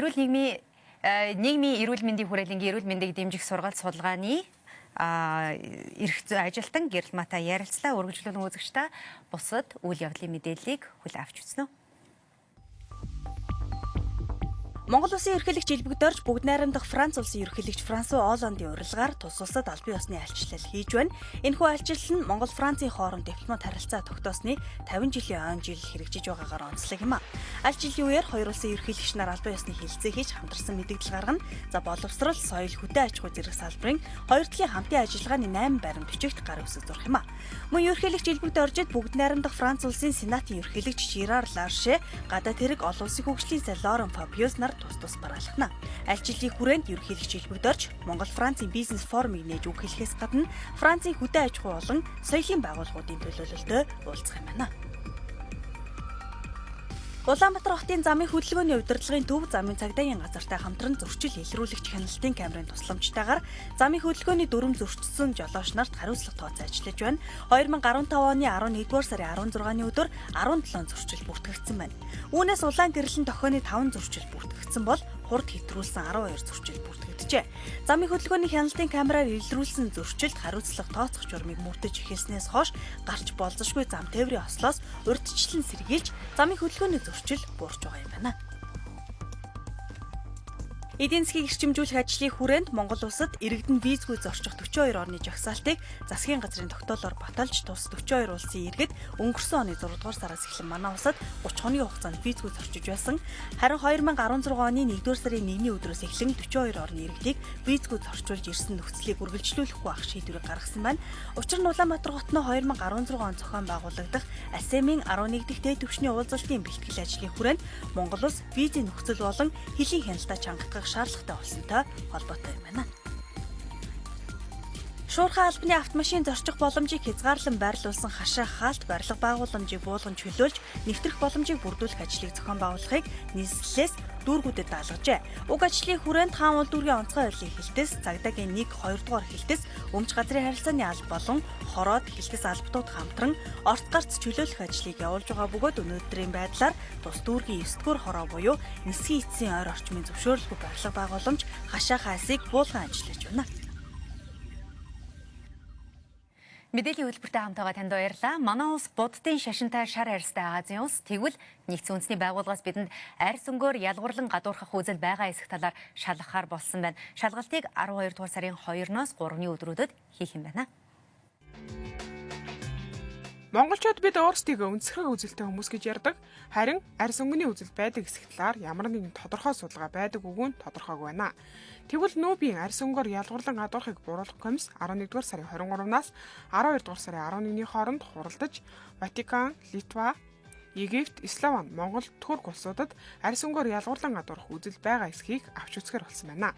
нийгмийн эрүүл мэндийн хүрээлэнгийн эрүүл мэндийг дэмжих сургаалт судалгааны эрх зүй ажилтан Гэрэл Матай ярилцлаа. Үргэлжлүүлэн үзэгчдээ бусад үйл явдлын мэдээллийг хүлээн авч үзнэ. Монгол улсын ерөнхийлөгч элбэгдэрж бүгд найрамдах Франц улсын ерөнхийлөгч Франсуа Олландын урилгаар тус улсад албан ёсны альчлал хийж байна. Энэхүү альчлал нь Монгол-Францын хооронд дипломат харилцаа тогтоосны 50 жилийн он жил хэрэгжиж байгаагаар онцлог юм а. Аль жилийн үеэр хоёр улсын ерөнхийлөгч нар албан ёсны хилцээ хийж хамтарсан мэдээлэл гаргана. За боловсрол, соёл, хөдөө аж ахуй зэрэг салбарын хоёр талын хамтын ажиллагааны 8 баримт бичигт гар үсэг зурх юм а. Мөн ерөнхийлөгч элбэгдэржэд бүгд найрамдах Франц улсын сенатын ерөнхийлөгч Жирар Ларше, гадаад хэрэг олон улсын хөгжлийн зал Лорен Фабиус нар тус бараалхна. Аль жилийн хүрээнд ерөнхийлөгч элбэгдэрж Монгол-Францын бизнес форумыг нээж үг хэлэхээс гадна Францын хөдөө аж ахуй болон соёлын байгууллагуудын төлөөлөлтөд уулзах юм байна. Улаанбаатар хотын замын хөдөлгөөний удирдлагын төв замын цагдаагийн газартай хамтран зөрчил илрүүлэгч хяналтын камерын тусламжтайгаар замын хөдөлгөөний дүрм зөрчсөн жолооч нарт хариуцлага тооцоо ажиллаж байна. 2015 оны 11-р сарын 16-ны өдөр 17 зөрчил бүртгэгдсэн байна. Үүнээс улаан гэрлэн тохионы 5 зөрчил бүртгэгдсэн бол хурд хэтрүүлсэн 12 зөрчил бүртгэгджээ. Замын хөдөлгөөний хяналтын камераар илрүүлсэн зөрчилд хариуцлага тооцох журмыг мөрдөж эхэлснээс хойш гарч болзошгүй зам тээврийн ослоос урьдчилан сэргийлж замын хөдөлгөөний зөрчил буурч байгаа юм байна. Эдийн засгийг эрчимжүүлэх ажлын хүрээнд Монгол улсад иргэдэн визгүй зорчих 42 орны жагсаалтыг засгийн газрын тогтоолоор баталж тус 42 улсын иргэд өнгөрсөн оны 6 дугаар сараас эхлэн манай улсад 30 хоногийн хугацаанд визгүй зорчиж байсан. Харин 2016 оны 1-р сарын 1-ний өдрөөс эхлэн 42 орны иргэдийг визгүй зорчуулж ирсэн нөхцөлийг үргэлжлүүлэхгүй байх шийдвэрийг гаргасан байна. Учир нь Улаанбаатар хотно 2016 он зохион байгуулагдах АСЕМ-ийн 11 дахь дээд түвшний уулзалтын бэлтгэл ажлын хүрээнд Монгол улс визийн нөхцөл болон хөлийн хяналтаа чангатгах шаардлагатай болсонтой холбоотой юм байна. Шуурхай албаны автомашин зорчих боломжийг хязгаарлан байрлуулсан хашаа хаалт барилга байгууламжийг буулган чөлөөлж нэвтрэх боломжийг бүрдүүлэх ажлыг зохион байгуулахыг нийслэлээс дүүргүүдэд даалгажээ. Уг ажлын хүрээнд хаан уул дүүргийн онцгой байрлалын хилтэс, цагдаагийн 1-2 дугаар хилтэс, өмч газрын харилцааны алба болон хороод хилтэс албатууд хамтран орт гарц чөлөөлөх ажлыг явуулж байгаа бөгөөд өнөөдрийн байдлаар тус дүүргийн 9 дугаар хороо буюу нисгийн эцсийн ойр орчмын зөвшөөрөлгүй барилга байгууламж хашаа хаасыг буулган ажиллаж байна. Мэдээллийн хөтөлбөртэй хамтаага танд баярлалаа. Манай улс буддын шашинтай шар арьстай Азийн улс тэгвэл нэгдсэн үндэсний байгууллагаас бидэнд арьс өнгөөр ялгуурлан гадуурхах үзэл байгаа эсэх талаар шалгахаар болсон байна. Шалгалтыг 12 дугаар сарын 2-оос 3-ны өдрүүдэд хийх юм байна. Монголчууд бид өөрсдийгөө өнцгөрөг үзэлтэй хүмүүс гэж ярьдаг. Харин арьс өнгөний үзэл байдаг эсэх талаар ямар нэгэн тодорхой судалгаа байдаг үгүй нь тодорхойг байна. Тэгвэл нүүбийн арьс өнгөөр ялгуурлан гадуурхахыг бууруулах комисс 11-р сарын 23-наас 12-р сарын 11-ний хооронд хуралдаж Ватикан, Литва, Египт, Словен, Монгол, Турк улсуудад арьс өнгөөр ялгуурлан гадуурхах үзэл байгаа эсхийг авч үзэхээр болсон байна.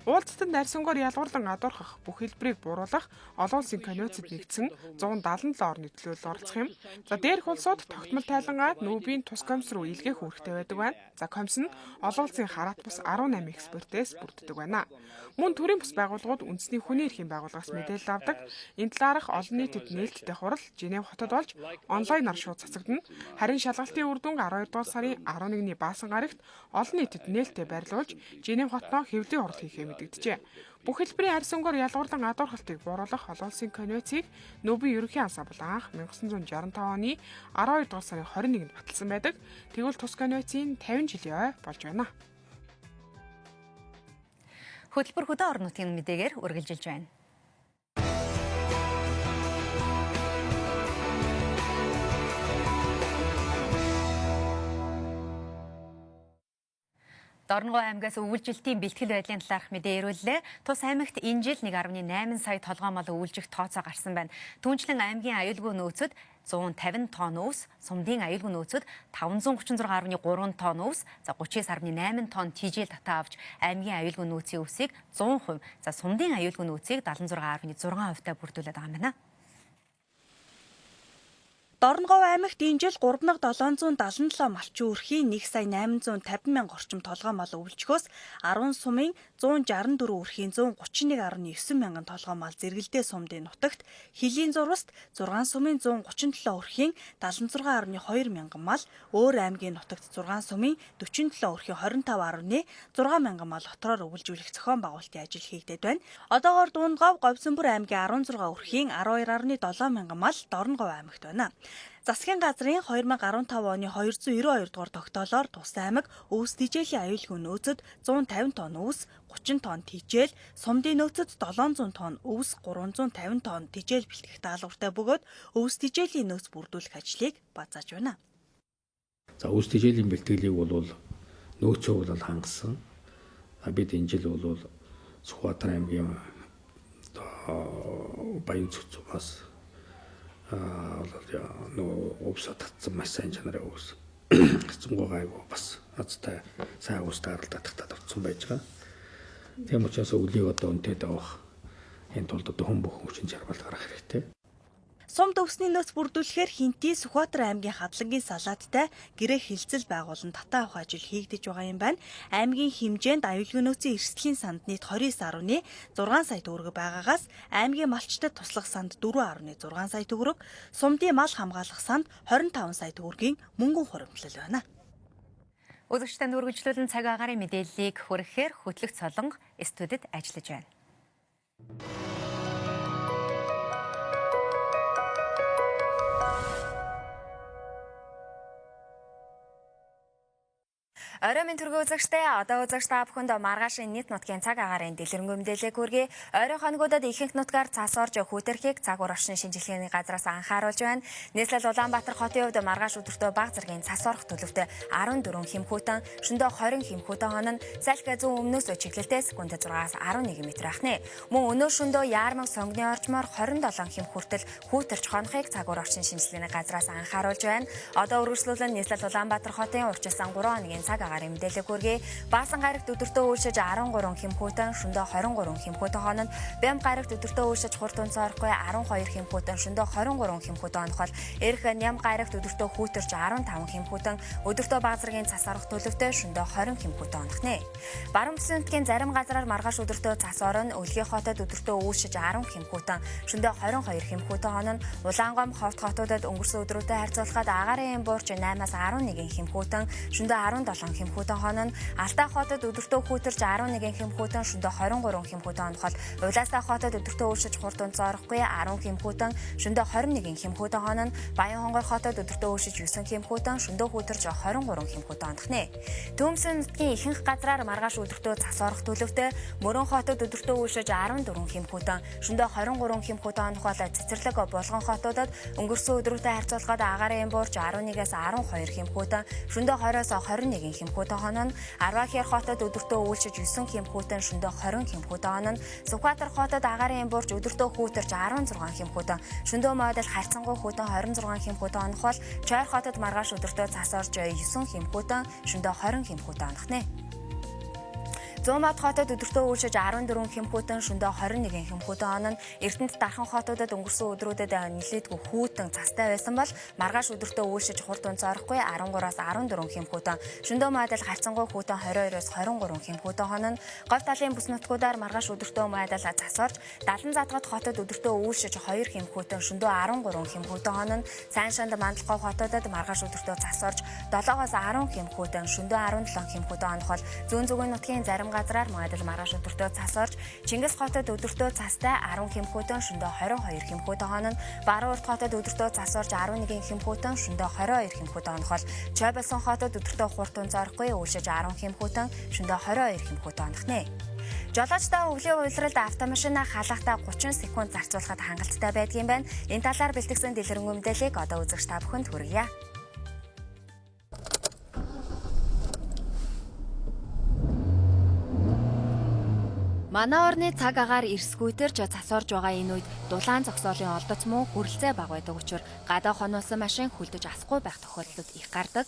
Уулзалтанд арьс өнгөөр ялгуурлан гадуурхах бүх хэлбэрийг бууруулах олон улсын конвенцэд нэгдсэн 177 орны төлөөлөл оролцох юм. За дээрх улсууд тогтмол тайлангаад нүүбийн тус комисс руу илгээх үүрэгтэй байдаг байна. За комисс нь олон улсын хараат бус 18 экспертээс бүрддэг байна. Мөн төрийн бус байгууллагууд үндэсний хүний эрхийн байгууллагаас мэдээлэл авдаг. Энэ талаарх олон нийтэд нээлттэй хурал Женев хотод болж онлайнаар шууд цацагдана. Харин шалгалтын үр дүн 12 дугаар сарын 11-ний баасан гарагт олон нийтэд нээлттэй барилуулж Женев хотноо хэвлэлийн хурал хийхээ мэдэгджээ. Бүх хэлбэрийн арьс өнгөөр ялгуурлан гадуурхалтыг бууруулах олон улсын конвенцийг нүүбийн ерөнхий ансамбл анх 1965 оны 12 дугаар сарын 21-нд баталсан байдаг. Тэгвэл тус конвенцийн 50 жилийн ой болж байна. Хөтөлбөр хөдөө орон нутгийн мэдээгээр үргэлжилж байна. Дорногов аймгаас өвөлжилтийн бэлтгэл байдлын талаарх мэдээ ирүүллээ. Тус аймагт энэ жил 1.8 сая толгой мал өвөлжих тооцоо гарсан байна. Түүнчлэн аймгийн аюулгүй нөөцөд 150 тонн өвс, сумдын аюулгүй нөөцөд 536.3 тонн өвс, за 39.8 тонн тижэл татаа авч аймгийн аюулгүй нөөцийн өвсийг 100%, за сумдын аюулгүй нөөцийг 76.6%-аар бүрдүүлээд байгаа юм байна. Дорногов аймагт энэ жил 3777 малчин үрхийн 1,850,000 орчим толгой мал өвлжөхөөс 10 сумын 164 үрхийн 131.9 толгой мал зэрэгэлдээ сумдын нутагт, Хилийн зурваст 6 сумын 137 үрхийн 76.2 мал, өөр аймгийн нутагт 6 сумын 47 үрхийн 25.6 мал отроор өвлжүүлэх зохион байгуулалтын ажил хийгдээд байна. Одоогоор Дундгов, Говьсөнбөр аймгийн 16 үрхийн 12.7 мал Дорногов аймагт байна. Засгийн газрын 2015 оны 292 дугаар тогтоолоор Тус аймаг өвс тижээлийн аюулгүй нөөцөд 150 тонн өвс, 30 тонн тижээл, сумдын нөөцөд 700 тонн өвс, 350 тонн тижээл бэлтгэх даалгавартай бөгөөд өвс тижээлийн нөөц бүрдүүлэх ажлыг базааж байна. За өвс тижээлийн бэлтгэлийг бол нөөцөө бол хангасан. Бид энэ жил бол Сүхбаатар аймгийн Баян цуцугаас өвс татсан маш сайн чанарын өвс. Хэцэнгуй гайгүй бас азтай сайн өвстэй харалдаад тавцсан байж байгаа. Тийм учраас өвлийг одоо үнэтэй авах энэ тулд одоо хүн бүхэн хүчин чармаалт гарах хэрэгтэй. Сумд өвсний нөөц бүрдүүлэхээр Хинти, Сүхбаатар аймгийн Хадлагийн салааттай гэрээ хилцэл байгуулан татаа авах ажил хийгдэж байгаа юм байна. Аймгийн хэмжээнд аюулгүй нөөцийн эрсдлийн санд нийт 29.6 сая төгрөг байгаагаас аймгийн малчтад туслах санд 4.6 сая төгрөг, сумдын мал хамгаалах санд 25 сая төгрөгийн мөнгөн хуримтлал байна. Үзэгчдэнд үргэлжлүүлэн цаг агаарын мэдээллийг хүргэхээр хөтлөгч Солонго студид ажиллаж байна. Орой минь түргэн үзэгчтэй, одоо үзэгч та бүхэнд маргаашийн нийт нутгийн цаг агаарын дэлгэрэнгүй мэдээлэл хүргэе. Орой хоногудад ихэнх нутгаар цас орж хүүтэрхийг цаг ур орчны шинжилгээний газраас анхааруулж байна. Нийслэл Улаанбаатар хотын хувьд маргааш өдөртөө бага зэргийн цас орох төлөвтэй 14 хэмхүүтэн, шөнөдөө 20 хэмхүүтэн хонон, салхи зүүн өмнөөс чиглэлтэй секундэд 6-аас 11 м ахны. Мөн өнөө шөнөдөө Яармаг сонгоны орчмоор 27 хэм хүртэл хүүтэрч хонохыг цаг ур орчны шинжилгээний газраас анхааруулж байна. Одоо үргэлжлүүлэн нийслэл Улаанбаатар хотын урьдчилсан 3 хоногийн цаг агаарын мэдээлэл хүргэе. Баасан гарагт өдөртөө үйлшиж 13 хэмхүүтэн, шөнөдөө 23 хэмхүүтэн хоног, Бям гарагт өдөртөө үйлшиж хурдан цоорохгүй 12 хэмхүүтэн, шөнөдөө 23 хэмхүүтэн хоног, Эрх Ням гарагт өдөртөө хүүтэрч 15 хэмхүүтэн, өдөртөө баазаргийн цас орох төлөвтэй, шөнөдөө 20 хэмхүүтэн хоног нэ. Баруун бүсэнтгийн зарим газараар маргааш өдөртөө цас орно, Өлгий хотод өдөртөө үйлшиж 10 хэмхүүтэн, шөнөдөө 22 хэмхүүтэн хоног, Улаангом Ховд хотуудад өнгөрсөн өдрүүдэд харьцуулахад агаарын буурч 8-аас 11 хэмхүүтэн, шөнөдөө 17 хэмхүүтэн хоног, Алтай хотод өдөртөө хүүтэрч 11 хэмхүүтэн, шөнөдөө 23 хэмхүүтэн хоног, Улаастай хотод өдөртөө үйлшиж хурдан цоорохгүй 10 хэмхүүтэн, шөнөдөө 21 хэмхүүтэн хоног, Баян-Хонгор хотод өдөртөө үйлшиж 9 хэмхүүтэн, шөнөдөө хүүтэрч 23 хэмхүүтэн хоног нэ. Төмсөн нутгийн ихэнх газраар маргааш өдөртөө цас орох төлөвтэй, Мөрөн хотод өдөртөө үйлшиж 14 хэмхүүтэн, шөнөдөө 23 хэмхүүтэн хоног бол цэцэрлэг Болгон хотуудад өнгөрсөн өдрүүдэд харьцуулахад агаарын буурч 11-аас 12 хэмхүүтэн, шөнөдөө 20-аас 21 хэмхүүтэн хоног, Арвахир хотод өдөртөө үйлшиж 9 хэмхүүтэн, шөнөдөө 20 хэмхүүтэн хоног, Сүхбаатар хотод агаарын буурч өдөртөө хүүтэрч 16 хэмхүүтэн, шөнөдөө модал харьцангуй хүүтэн 26 хэмхүүтэн хоног бол Чойр хотод маргааш өдөртөө цас орж 9 хэмхүүтэн, шөнөдөө 20 хэмхүүтэн хоног нэ. Зуумад хотод өдөртөө үйлшиж 14 хэмхүүтэн, шөнөдөө 21 хэмхүүтэн хоног, Эрдэнэт Дархан хотуудад өнгөрсөн өдрүүдэд нэлээдгүй хүүтэн цастай байсан бол маргааш өдөртөө үйлшиж хурдан цоорохгүй 13-аас 14 хэмхүүтэн, шөнөдөө модал харьцангуй хүүтэн 22-оос 23 хэмхүүтэн хоног, Говь талын бүс нутгуудаар маргааш өдөртөө модал цас орж, Далан Задгад хотод өдөртөө үйлшиж 2 хэмхүүтэн, шөнөдөө 13 хэмхүүтэн хоног, Цааншанд Мандалгов хотуудад маргааш өдөртөө цас орж 7-оос 10 хэмхүүтэн, шөнөдөө 17 хэмхүүтэн хоног бол зүүн зүгийн нутгийн зарим газраар модал маргааш өдөртөө цас орж, Чингис хотод өдөртөө цастай 10 хэмхүүтэн, шөнөдөө 22 хэмхүүтэн хоног, Баруун Урд хотод өдөртөө цас орж 11 хэмхүүтэн, шөнөдөө 22 хэмхүүтэн хоног бол Чойболсон хотод өдөртөө хурдан цоорохгүй үйлшиж 10 хэмхүүтэн, шөнөдөө 22 хэмхүүтэн хоног нэ. Жолоочтой өвлийн уйлралд автомашина халаахтаа 30 секунд зарцуулахад хангалттай байдгийн байна. Энэ талаар бэлтгэсэн дэлгэрэнгүй мэдээллийг одоо үзэгч та бүхэнд хүргье. Манай орны цаг агаар эрсгүйтерж цас орж байгаа энэ үед дулаан зогсоолын олдоц мөн хүрэлцээ бага байдаг учраас гадаа хоноосон машин хөлдөж асахгүй байх тохиолдлууд их гардаг.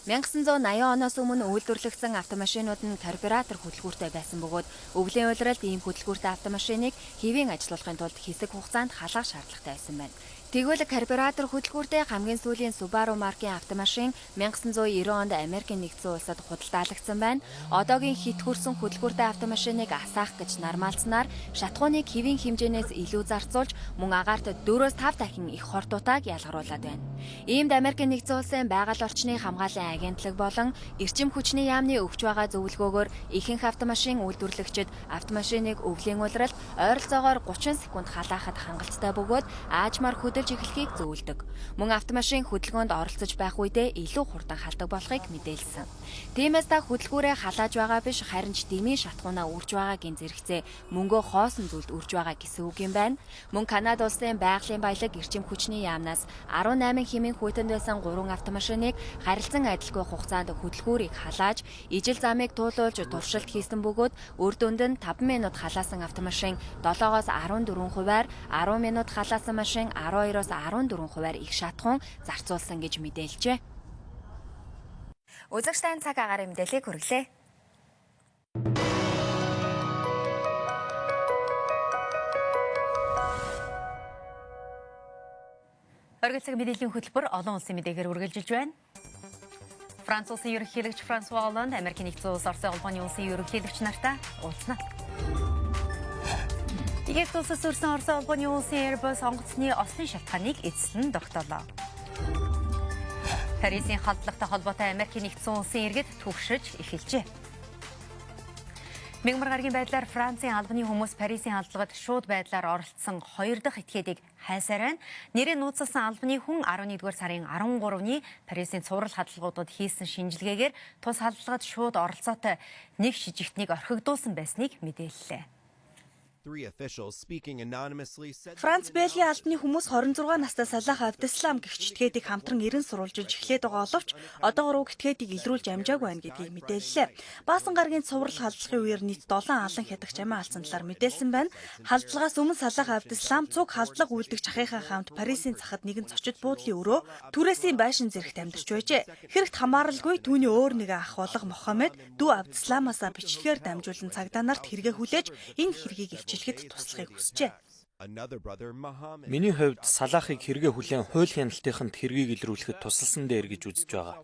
1980 оноос өмнө үйлдвэрлэгдсэн автомашинууд нь карбюратор хөдөлгүүртэй байсан бөгөөд өвлийн уйлралд ийм хөдөлгүүртэй автомашиныг хэвийн ажиллуулахын тулд хэсэг хугацаанд халаах шаардлагатай байсан байна. Тэгвэл карбюратор хөдөлгүүртэй хамгийн сүүлийн Subaru маркийн автомашин 1990 онд Америкийн нэгдсэн улсад худалдаалагдсан байна. Одоогийн хит хөрсөн хөдөлгүүртэй автомашиныг асаах гэж нармаалцсанаар шатхууныг хэвийн хэмжээнээс илүү зарцуулж мөн агаарт 4-5 дахин их хортуутааг ялгаруулад байна. Иймд Америкийн нэгдсэн улсын байгаль орчны хамгааллын агентлаг болон эрчим хүчний яамны өгч байгаа зөвлөгөөгөөр ихэнх автомашин үйлдвэрлэгчид автомашиныг өвлийн улиралд ойролцоогоор 30 секунд халаахад хангалттай бөгөөд аажмаар хөдөлж эхлэхийг зөвлөдөг. Мөн автомашин хөдөлгөөнд оролцож байх үедээ илүү хурдан халдаг болохыг мэдээлсэн. Тиймээс та хөдөлгүүрээ халааж байгаа биш харин ч дэмий шатхуунаа үрж байгаагийн зэрэгцээ мөнгөө хоосон зүйлд үрж байгаа гэсэн үг юм байна. Мөн Канада улсын байгалийн баялаг эрчим хүчний яамнаас 18 хэмээн хүйтэн байсан 3 автомашиныг харилцан адилгүй хугацаанд хөдөлгүүрийг халааж, ижил замыг туулуулж туршилт хийсэн бөгөөд үр дүнд нь 5 минут халаасан автомашин 7-оос 14 хувиар, 10 минут халаасан машин 12-оос 14 хувиар их шатхуун зарцуулсан гэж мэдээлжээ. Үзэгч тань цаг агаарын мэдээллийг хүргэлээ. Оргилцэг мэдээллийн хөтөлбөр олон улсын мэдээгээр үргэлжилж байна. Франц улсын ерөнхийлөгч Франсуа Олланд Америкийн нэгдсэн улс Оросын холбооны улсын ерөнхийлөгч нартай уулзна. Египт улсаас өрсөн Оросын холбооны улсын Airbus сонгоцны ослын шалтгааныг эзэслэн тогтоолоо. Парисын халдлагатай холбоотой Америкийн нэгдсэн улсын иргэд түгшиж эхэлжээ. Мягмар гарагийн байдлаар Францын албаны хүмүүс Парисын халдлагад шууд байдлаар оролцсон 2 дахь этгээдийг хайсаар байна. Нэрийг нууцлсан албаны хүн 11-р сарын 13-ны Парисын цуврал хадгалгуудад хийсэн шинжилгээгээр тус халдлагад шууд оролцоотой нэг шижигтнийг орхигдуулсан байсныг мэдээллээ. Франц Белгийн албаны хүмүүс 26 настай Салах Абдеслам гэгч этгээдийг хамтран 90 сурвалжилж эхлээд байгаа боловч одоогоор этгээдийг илрүүлж амжаагүй байна гэдгийг мэдээллээ. Баасан гарагийн цуврал халдлагын үеэр нийт 7 алан хятагч амиа алдсан талаар мэдээлсэн байна. Халдлагаас өмнө Салах Абдеслам цуг халдлага үйлдэгч ахыхаа хамт Парисын захад нэгэн зочид буудлын өрөө түрээсийн байшин зэрэгт амьдарч байжээ. Хэрэгт хамааралгүй түүний өөр нэгэн ах болох Мохаммед дүү Абдесламаасаа бичлэгээр дамжуулан цагдаа нарт хэрэгэ хүлээж энэ хэргийг илчилгэхэд туслахыг хүсжээ. Миний хувьд Салахыг хэрэгэ хүлээн хууль хяналтынханд хэргийг илрүүлэхэд тусалсан дээр гэж үзэж байгаа.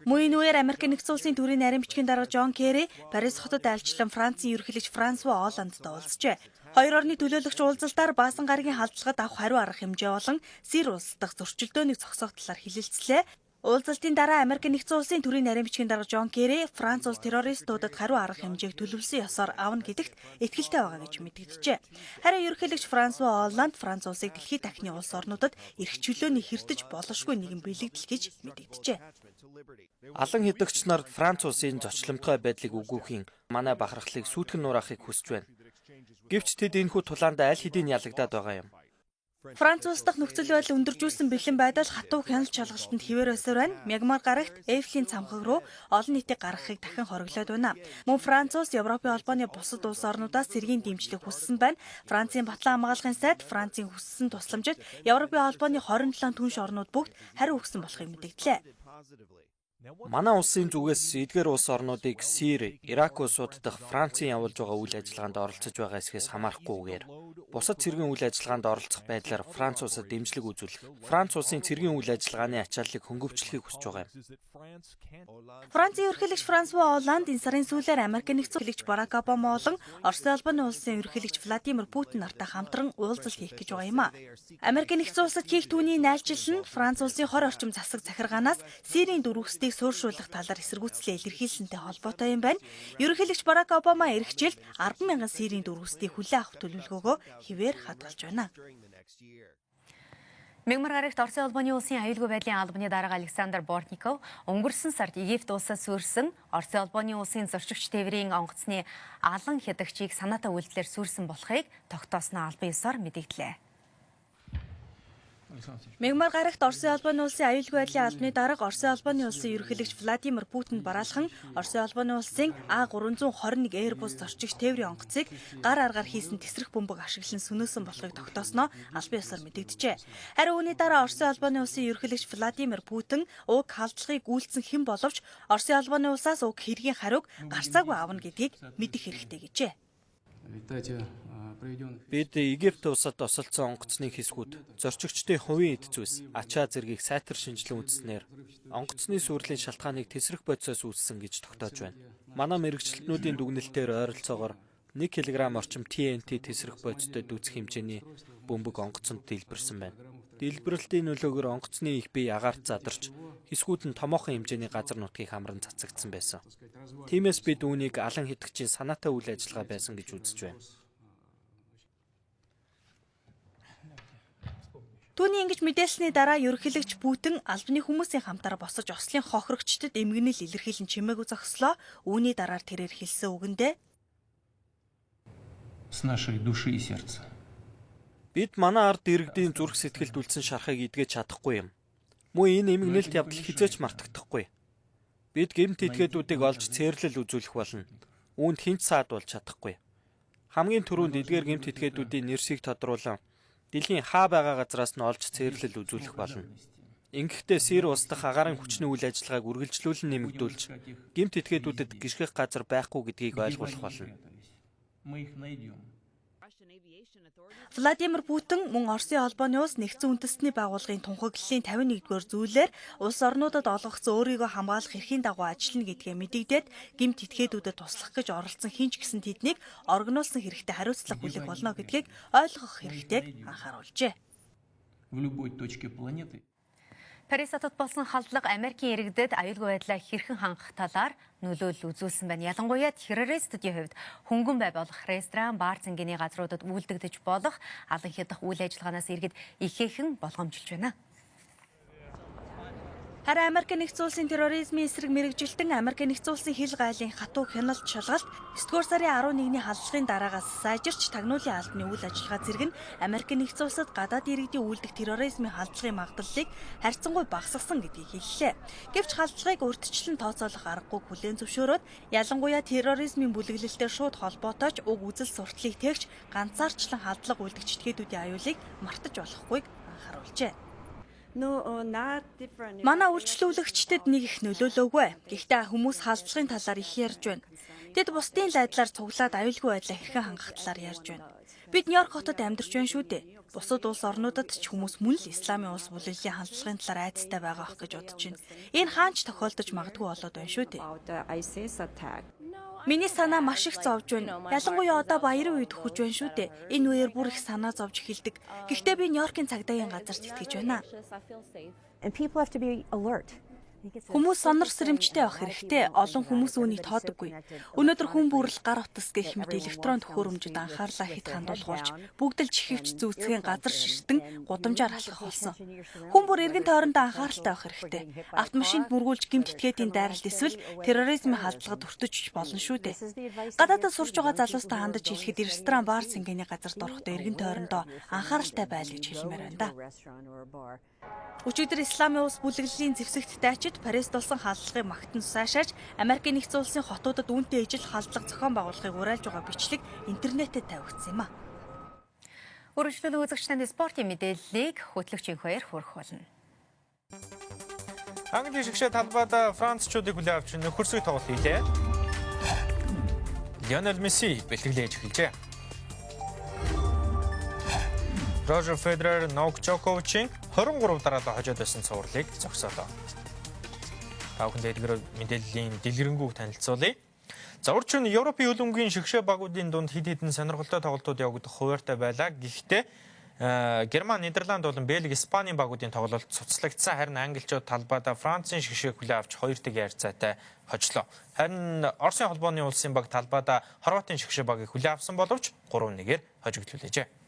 Мөн үеэр Америк нэгдсэн улсын төрийн нарийн бичгийн дарга Жон Керри Парис хотод айлчлан Францын ерөнхийлөгч Франсуа Олландтай уулзжээ. Хоёр орны төлөөлөгч уулзалтаар баасан гарагийн халдлагад авах хариу арга хэмжээ болон Сир улс дахь зөрчилдөөнийг зогсоох талаар хэлэлцлээ. Уулзалтын дараа Америк нэгдсэн улсын төрийн нарийн бичгийн дарга Жон Керри Франц улс террористуудад хариу арга хэмжээг төлөвлөсөн ёсоор авна гэдэгт итгэлтэй байгаа гэж мэдэгджээ. Харин ерөнхийлөгч Франсуа Олланд Франц улсыг дэлхийн дахины улс орнуудад эрх чөлөөний хэрдэж боломжгүй нэгэн бэлэгдэл гэж мэдэгджээ. Алан хидагч нарт Франц улсын зочломтгой байдлыг үгүйхийн манай бахархлыг сүйтгэн нураахыг хүсэж байна. Гэвч тэд энэхүү тулаанд аль хэдийн ялагдаад байгаа юм. Франц улс дахь нөхцөл байдал өндөржүүлсэн бэлэн байдал хатуу хяналт шалгалтанд хэвээр өсөр байна. Мягмар гарагт Эйфелийн цамхаг руу олон нийтийг гаргахыг дахин хориглоод байна. Мөн Франц улс Европын холбооны бусад улс орнуудаас цэргийн дэмжлэг хүссэн байна. Францын батлан хамгаалахын сайд Францын хүссэн тусламжид Европын холбооны 27 түнш орнууд бүгд хариу өгсөн болохыг мэдэгдлээ. Манай улсын зүгээс эдгээр улс орнуудыг Сир, Ирак улсууд дахь Францын явуулж байгаа үйл ажиллагаанд оролцож байгаа эсхээс хамаарахгүйгээр бусад цэргийн үйл ажиллагаанд оролцох байдлаар Франц улсад дэмжлэг үзүүлэх, Франц улсын цэргийн үйл ажиллагааны ачааллыг хөнгөвчлөхийг хүсэж байгаа юм. Францын ерөнхийлөгч Франсуа Олланд энэ сарын сүүлээр Америк нэгдсэн улсын ерөнхийлөгч Барак Обама болон Оросын албаны улсын ерөнхийлөгч Владимир Путин нартай хамтран уулзалт хийх гэж байгаа юм а. Америк нэгдсэн улсад хийх түүний найлтжил нь Франц улсын 20 орчим засаг захиргаанаас Сирийн дөрвөсдийг сууршуулах талаар эсэргүүцлээ илэрхийлсэнтэй холбоотой юм байна. Ерөнхийлөгч Барак Обама эх жилд 10,000 Сирийн дөрвөсдийг хүлээн авах төлөвлөгөөгөө хിവэр хадгалж байна. Мягмар гарагт Оросын албаны улсын аюулгүй байдлын албаны дарга Александр Бортников өнгөрсөн сард Египт улсаас сүрсэн Оросын албаны улсын зорчигч тээврийн онгоцны алан хядагчийг санаатай үйлдэлээр сүрсэн болохыг тогтоосноо албан ёсоор мэдэгдлээ. Мягмар гарагт Оросын албаны улсын аюулгүй байдлын албаны дарга Оросын албаны улсын ерөнхийлөгч Владимир Путинд бараалхан Оросын албаны улсын А321 Airbus зорчигч тээврийн онгоцыг гар аргаар хийсэн тесрэх бөмбөг ашиглан сүнөөсөн болохыг тогтоосноо албан ёсоор мэдэгджээ. Харин үүний дараа Оросын албаны улсын ерөнхийлөгч Владимир Путин уг халдлагыг гүйцсэн хэн боловч Оросын албаны улсаас уг хэргийн хариуг гарцаагүй авна гэдгийг мэдэх хэрэгтэй гэжээ. Бид Египт улсад тосолцсон онгоцны хэсгүүд зорчигчдын хувийн эд зүйс, ачаа зэргийг сайтар шинжилэн үзснээр онгоцны сүрлийн шалтгааныг тесрэх бодисоос үүссэн гэж тогтоож байна. Манай мэрэгчлэтнүүдийн дүгнэлтээр ойролцоогоор 1 кг орчим TNT тесрэх бодистой дүүцэх хэмжээний бөмбөг онгоцонд дэлбэрсэн байна. Дэлбэрэлтийн нөлөөгөөр онгоцны их бие агаарт задарч хэсгүүд нь томоохон хэмжээний газар нутгийг хамран цацагдсан байсан. Тиймээс бид үүнийг алан хидагчийн санаатай үйл ажиллагаа байсан гэж үзэж байна. Түүний ингэж мэдээлсний дараа ерөнхийлөгч Путин албаны хүмүүсийн хамтаар босож ослын хохирогчдод эмгэнэл илэрхийлэн чимээгүй зогслоо. Үүний дараар тэрээр хэлсэн үгэндээ С нашей души и сердца. Бид манай ард иргэдийн зүрх сэтгэлд үлдсэн шархыг эдгэж чадахгүй юм. Мөн энэ эмгэнэлт явдал хизээч мартагдахгүй. Бид гэмт этгээдүүдийг олж цээрлэл үзүүлэх болно. Үүнд хинч саад болж чадахгүй. Хамгийн түрүүнд эдгээр гэмт этгээдүүдийн нэрсийг тодруулан дэлхийн хаа байгаа газраас нь олж цээрлэл үзүүлэх болно. Ингэхдээ Сир улс дахь агаарын хүчний үйл ажиллагааг үргэлжлүүлэн нэмэгдүүлж, гэмт этгээдүүдэд гიშгэх газар байхгүй гэдгийг ойлгуулах болно. Владимир Путин мөн Оросын албаны улс нэгдсэн үндэстний байгууллагын тунхаглалын 51-р зүйлээр улс орнуудад олгогдсон өөрийгөө хамгаалах эрхийн дагуу ажиллана гэдгээ мэдэгдээд гэмт этгээдүүдэд туслах гэж оролцсон хинч гэсэн тэднийг оргинуулсан хэрэгтэй хариуцлага хүлээх болно гэдгийг ойлгох хэрэгтэйг анхааруулжээ. Парис хотод болсон халдлага Америкийн иргэдэд аюулгүй байдлаа хэрхэн хангах талаар нөлөөлөл үзүүлсэн байна. Ялангуяа террористуудын хувьд хөнгөн бай болох ресторан, бар цэнгэний газруудад үйлдэгдэж болох алан хядах үйл ажиллагаанаас иргэд ихээхэн болгоомжилж байна. Харин Америк нэгдсэн улсын терроризмын эсрэг мэрэгжилтэн Америк нэгдсэн улсын хил гайлын хатуу хяналт шалгалт 9-р сарын 11-ний халдлагын дараагаас сайжирч тагнуулын албаны үйл ажиллагаа зэрэг нь Америк нэгдсэн улсад гадаад иргэдийн үйлдэх терроризмын халдлагын магадлалыг харьцангуй багасгасан гэдгийг хэллээ. Гэвч халдлагыг урьдчилан тооцоолох аргагүй хүлээн зөвшөөрөөд ялангуяа терроризмын бүлэглэлтэй шууд холбоотойч уг үзэл сурталыг тэгч ганцаарчлан халдлага үйлдэгч этгээдүүдийн аюулыг мартаж болохгүйг анхааруулжээ. Манай үйлчлүүлэгчдэд нэг их нөлөөлөөгүй. Гэхдээ хүмүүс халдлагын талаар их ярьж байна. Тэд бусдын лайдлаар цуглаад аюулгүй байдлаа хэрхэн хангах талаар ярьж байна. Бид Нью-Йорк хотод амьдарч байна шүү дээ. Бусад улс орнуудад ч хүмүүс мөн л исламын улс бүлэглэлийн хандлагын талаар айцтай байгаа ах гэж бодож байна. Энэ хаанч тохиолдож магадгүй болоод байна шүү дээ. Миний санаа маш их зовж байна. Ялангуяа одоо баярын үед хөхөж байна шүү дээ. Энэ үеэр бүр их санаа зовж эхэлдэг. Гэхдээ би Нью-Йоркийн цагдаагийн газарт итгэж байна. Хүмүүс сонор сэрэмжтэй авах хэрэгтэй. Олон хүмүүс үүнийг тоодоггүй. Өнөөдөр хүн бүрэл гар утас гэх мэт электрон төхөөрөмжөд анхаарлаа хэд хандуулах болж бүгд л чихвч зүүцгийн газар ширтэн гудамжаар алхах болсон. Хүн бүр эргэн тойрондоо анхааралтай авах хэрэгтэй. Автомашинд мөргүүлж гэмт этгээдийн дайралт эсвэл терроризмын халдлагад өртөж болно шүү дээ. Гадаадд сурч байгаа залуустай хандаж хэлэхэд ресторан, бар цэнгэний газарт орохдоо эргэн тойрондоо анхааралтай байл гэж хэлмээр байна да. Өчигдөр исламын улс бүлэглэлийн зэвсэгт дайчид Парист болсон халдлагыг магтан сайшааж Америк нэгдсэн улсын хотуудад үүнтэй ижил халдлага зохион байгуулахыг уриалж байгаа бичлэг интернетэд тавигдсан юм а. Үргэлжлүүлэн үзэгч танд спортын мэдээллийг хөтлөгчийн хоёр хүргэх болно. Английн шигшээ талбайд францчуудыг хүлээн авч нөхөрсөй тоглолт хийлээ. Лионел Месси бэлтгэлээж эхэлжээ. Рожер Федерер, Новак Джоковичийн 23 дараалал хожоод байсан цувралыг зогсоолоо. Та бүхэнд мэдээллийн дэлгэрэнгүй танилцуулъя. Зурч нь Европын хөлбөмбөгийн шигшээ багуудын дунд хэд хэдэн сонирхолтой тоглолтууд явагдах хуваартай байлаа. Гэхдээ Герман, Нидерланд болон Бельги, Испанийн багуудын тоглолт цуцлагдсан. Харин англичууд талбайд Францын шигшээг хүлээн авч 2-1 ярцаатай хожлоо. Харин Оросын холбооны улсын баг талбайд Хорватын шигшээ багийг хүлээн авсан боловч 3-1-ээр хожигдуулжээ.